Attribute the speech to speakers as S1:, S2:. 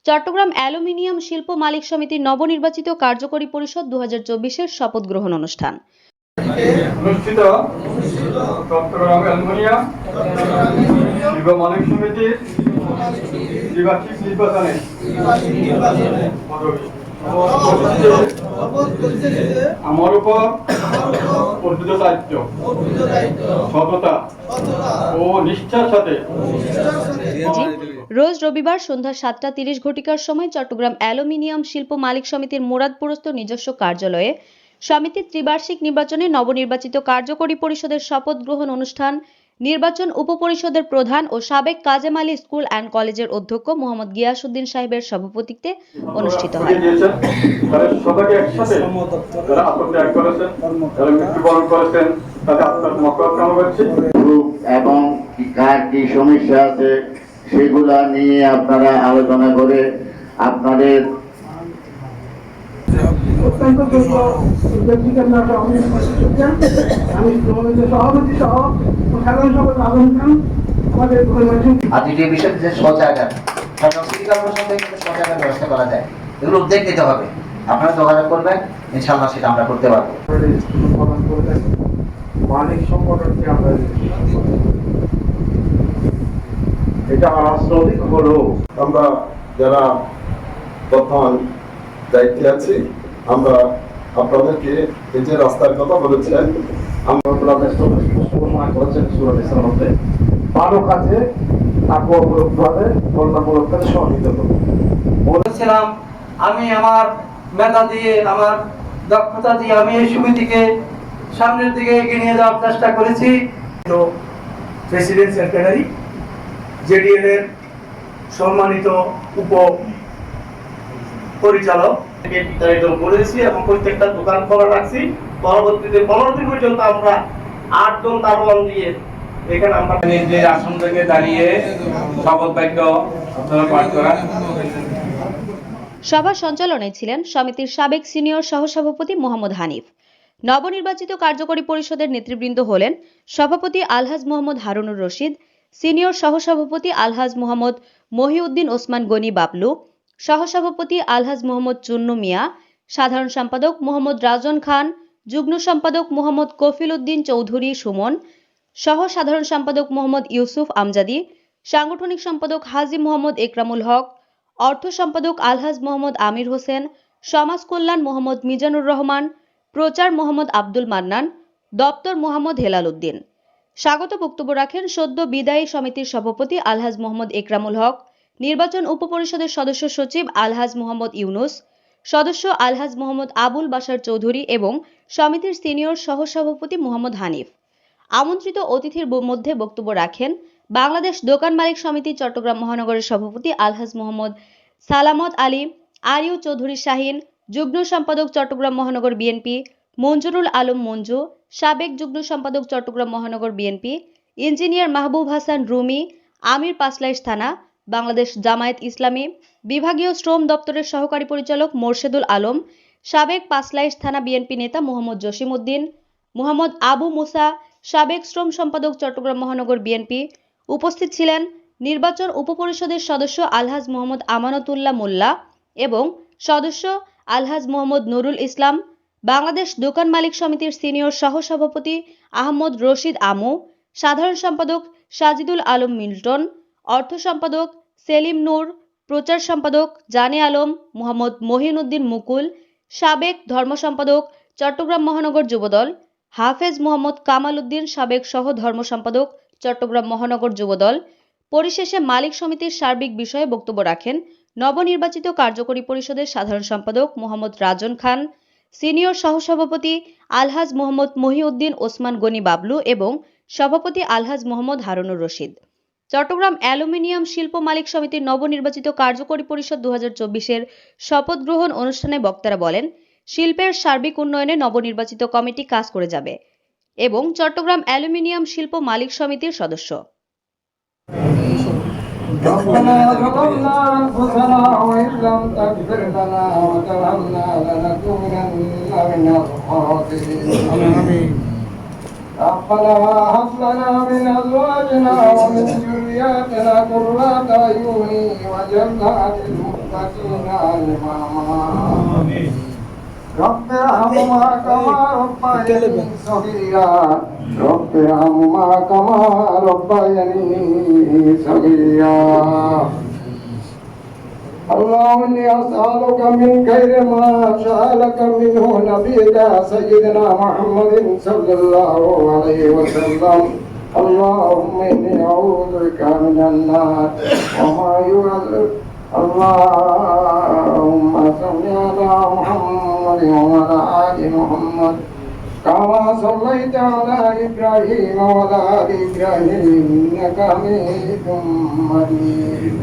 S1: Chittagong aluminium শিল্প মালিক সমিতির নবনির্বাচিত কার্যকরী পরিষদ 2024-এর শপথ গ্রহণ অনুষ্ঠান
S2: অনুষ্ঠিত চট্টগ্রাম অ্যালুমিনিয়াম শিল্প মালিক সমিতির দ্বিবার্ষিক নির্বাচনে আমার উপর অর্পিত দায়িত্ব সততা ও নিষ্ঠার সাথে
S1: রোজ রবিবার সন্ধ্যা 7:30 ঘটিকার সময় চট্টগ্রাম অ্যালুমিনিয়াম শিল্প মালিক সমিতির মুরাদপুরস্থ নিজস্ব কার্যালয়ে সমিতির ত্রিবার্ষিক নির্বাচনে নবনির্বাচিত কার্যকরী পরিষদের শপথ গ্রহণ অনুষ্ঠান নির্বাচন উপপরিষদের প্রধান ও সাবেক কাজেম আলী স্কুল অ্যান্ড কলেজের অধ্যক্ষ মোহাম্মদ গিয়াসউদ্দিন সাহেবের সভাপতিত্বে অনুষ্ঠিত হয়।
S3: এবং কার কি সমস্যা আছে সেগুলা নিয়ে আপনারা আলোচনা করে আপনাদের
S4: দ্বিতীয় বিষয় যে শৌচাগার শৌচাগার ব্যবস্থা করা যায়, এগুলো উদ্যোগ নিতে হবে। আপনারা যোগাযোগ করবেন, ইনশাআল্লাহ সেটা আমরা করতে পারবো।
S5: মালিক সংগঠনকে আমরা এটা রাজনৈতিক হলেও
S6: আমরা যারা বর্তমান দায়িত্বে আছি, আমরা আপনাদেরকে এই যে রাস্তার কথা বলেছেন,
S5: আমরা ঘোষণা করেছেন সূরা নিসার মধ্যে ভালো কাজে তাকওয়ামূলকভাবে কল্যাণমূলক কাজে সহযোগিতা করব।
S7: বলেছিলাম আমি আমার মেধা দিয়ে, আমার দক্ষতা দিয়ে আমি এই সমিতিকে সামনের দিকে এগিয়ে নিয়ে যাওয়ার চেষ্টা করেছি। প্রেসিডেন্ট সেক্রেটারি জেডিএল এর সম্মানিত উপ পরিচালক বিস্তারিত করেছি এবং প্রত্যেকটা দোকান খোলা রাখছি। পরবর্তীতে 15 দিন পর্যন্ত আমরা 8 জন দারোয়ান দিয়ে এখানে আমরা
S8: নিজের আসন থেকে দাঁড়িয়ে শপথ বাক্য আপনারা পাঠ করান।
S1: সভা সঞ্চালনায় ছিলেন সমিতির সাবেক সিনিয়র সহসভাপতি মোহাম্মদ হানিফ। নবনির্বাচিত কার্যকরী পরিষদের নেতৃবৃন্দ হলেন সভাপতি আলহাজ মোহাম্মদ হারুনুর রশিদ, সিনিয়র সহসভাপতি আলহাজ মোহাম্মদ মহিউদ্দিন ওসমান গনি বাবলু, সহসভাপতি আলহাজ মোহাম্মদ চুন্নু মিয়া, সাধারণ সম্পাদক মোহাম্মদ রাজন খান, যুগ্ম সম্পাদক মোহাম্মদ কফিল উদ্দিন চৌধুরী সুমন, সহ সাধারণ সম্পাদক মোহাম্মদ ইউসুফ আমজাদি, সাংগঠনিক সম্পাদক হাজী মোহাম্মদ একরামুল হক, অর্থ সম্পাদক আলহাজ মোহাম্মদ আমির হোসেন, সমাজ কল্যাণ মোহাম্মদ মিজানুর রহমান, প্রচার মোহাম্মদ আব্দুল মান্নান, দপ্তর মোহাম্মদ হেলাল উদ্দিন। স্বাগত বক্তব্য রাখেন সদ্য বিদায়ী সমিতির সভাপতি আলহাজ মোহাম্মদ একরামুল হক, নির্বাচন উপপরিষদের সদস্য সচিব আলহাজ মোহাম্মদ ইউনুস, সদস্য আলহাজ মোহাম্মদ আবুল বাশার চৌধুরী এবং সমিতির সিনিয়র সহসভাপতি মোহাম্মদ হানিফ। আমন্ত্রিত অতিথির মধ্যে বক্তব্য রাখেন বাংলাদেশ দোকান মালিক সমিতি চট্টগ্রাম মহানগরের সভাপতি আলহাজ মোহাম্মদ সালামত আলী, আরিউ চৌধুরী শাহিন, যুগ্ম সম্পাদক চট্টগ্রাম মহানগর বিএনপি মঞ্জুরুল আলম মঞ্জু, সাবেক যুগ্ম সম্পাদক চট্টগ্রাম মহানগর বিএনপি ইঞ্জিনিয়ার মাহবুব হাসান রুমি, আমির পাঁচলাইশ থানা বাংলাদেশ জামায়াত ইসলামী, বিভাগীয় শ্রম দপ্তরের সহকারী পরিচালক মোরশেদুল আলম, সাবেক পাঁচলাইশ থানা বিএনপি নেতা মোহাম্মদ জসিম উদ্দিন, মোহাম্মদ আবু মুসা, সাবেক শ্রম সম্পাদক চট্টগ্রাম মহানগর বিএনপি। উপস্থিত ছিলেন নির্বাচন উপপরিষদের সদস্য আলহাজ মোহাম্মদ আমানতুল্লাহ মোল্লা এবং সদস্য আলহাজ মোহাম্মদ নুরুল ইসলাম, বাংলাদেশ দোকান মালিক সমিতির সিনিয়র সহসভাপতি আহমদ রশিদ আমু, সাধারণ সম্পাদক সাজিদুল আলম মিল্টন, অর্থ সম্পাদক সেলিম নূর, প্রচার সম্পাদক জানে আলম, মোহাম্মদ মহিনুদ্দিন মুকুল, সাবেক ধর্ম সম্পাদক চট্টগ্রাম মহানগর যুবদল হাফেজ মোহাম্মদ কামাল উদ্দিন, সাবেক সহ ধর্ম সম্পাদক চট্টগ্রাম মহানগর যুবদল। পরিশেষে মালিক সমিতির সার্বিক বিষয়ে বক্তব্য রাখেন নবনির্বাচিত কার্যকরী পরিষদের সাধারণ সম্পাদক মোহাম্মদ রাজন খান, সিনিয়র সহসভাপতি আলহাজ মোহাম্মদ মহিউদ্দিন ওসমান গনি বাবলু এবং সভাপতি আলহাজ মোহাম্মদ হারুনুর রশিদ। চট্টগ্রাম অ্যালুমিনিয়াম শিল্প মালিক সমিতির নবনির্বাচিত কার্যকরী পরিষদ 2024-এর শপথ গ্রহণ অনুষ্ঠানে বক্তারা বলেন, শিল্পের সার্বিক উন্নয়নে নবনির্বাচিত কমিটি কাজ করে যাবে এবং চট্টগ্রাম অ্যালুমিনিয়াম শিল্প মালিক সমিতির সদস্য
S7: ربنا ظلمنا أنفسنا وإن لم تغفر لنا وترحمنا لنكونن من الخاسرين. ربنا هب لنا من ازواجنا ومن ذرياتنا قرة اعين واجعلنا للمتقين اماما رب ارحمهما كما ربياني صغيرا رب ارحمهما كما ربياني صغيرا اللهم إني أسألك من خير ما سألك منه نبيك سيدنا محمد صلى الله عليه وسلم اللهم إني أعوذ بك من النار وما يعذب اللهم صل على محمد وعلى آل محمد كما صليت على إبراهيم وعلى آل إبراهيم إنك حميد مجيد